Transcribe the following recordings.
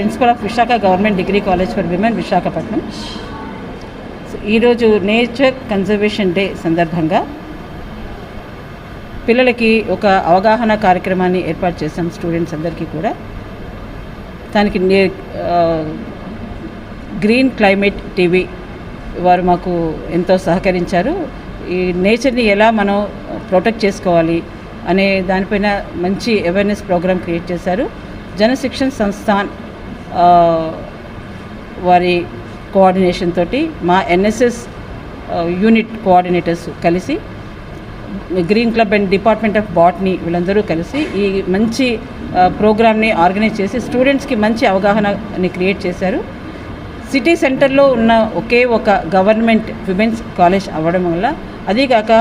Principal of Visakha government degree college for women Visakhapatnam. ఈరోజు nature conservation day సందర్భంగా పిల్లలకి ఒక అవగాహన కార్యక్రమాన్ని ఏర్పాటు చేశాం స్టూడెంట్స్ అందరికీ కూడా. దానికి గ్రీన్ క్లైమేట్ టీవీ వారు మాకు ఎంతో సహకరించారు. ఈ నేచర్ని ఎలా మనం ప్రొటెక్ట్ చేసుకోవాలి అనే దానిపైన మంచి అవేర్నెస్ ప్రోగ్రామ్ క్రియేట్ చేశారు. జనశిక్షణ సంస్థాన్ వారి కోఆర్డినేషన్ తోటి మా ఎన్ఎస్ఎస్ యూనిట్ కోఆర్డినేటర్స్ కలిసి green club and department of botany వీళ్ళందరూ కలిసి ఈ మంచి ప్రోగ్రామ్ని ఆర్గనైజ్ చేసి స్టూడెంట్స్కి మంచి అవగాహనని క్రియేట్ చేశారు. సిటీ సెంటర్లో ఉన్న ఒకే ఒక గవర్నమెంట్ విమెన్స్ కాలేజ్ అవ్వడం వల్ల, అదీగాక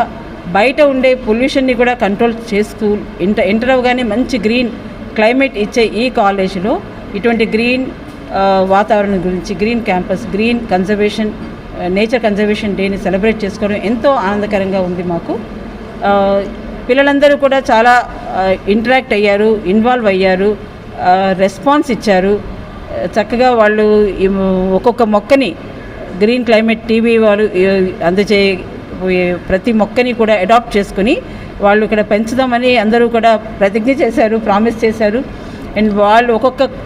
బయట ఉండే పొల్యూషన్ని కూడా కంట్రోల్ చేస్తూ ఎంటర్ అవగానే మంచి గ్రీన్ క్లైమేట్ ఇచ్చే ఈ కాలేజీలో ఇటువంటి గ్రీన్ వాతావరణం గురించి, green campus, green conservation, nature conservation డేని సెలబ్రేట్ చేసుకోవడం ఎంతో ఆనందకరంగా ఉంది మాకు. పిల్లలందరూ కూడా చాలా ఇంటరాక్ట్ అయ్యారు, ఇన్వాల్వ్ అయ్యారు, రెస్పాన్స్ ఇచ్చారు. చక్కగా వాళ్ళు ఒక్కొక్క మొక్కని గ్రీన్ క్లైమేట్ టీవీ వారు అందజేయబోయే ప్రతి మొక్కని కూడా అడాప్ట్ చేసుకుని వాళ్ళు ఇక్కడ పెంచుదామని అందరూ కూడా ప్రతిజ్ఞ చేశారు, ప్రామిస్ చేశారు. అండ్ వాళ్ళు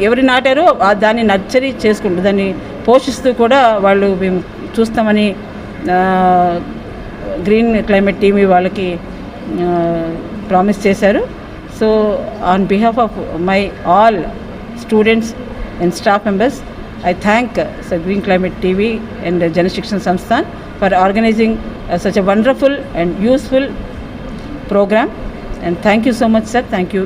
ఎవరు నాటారో దాన్ని నర్చరీ చేసుకుంటూ దాన్ని పోషిస్తూ కూడా వాళ్ళు మేము చూస్తామని గ్రీన్ క్లైమేట్ టీవీ వాళ్ళకి ప్రామిస్ చేశారు. So on behalf of my all students and staff members, I thank Green Climate TV and Janashikshana Samsthan for organizing such a wonderful and useful program. And thank you so much, sir. Thank you.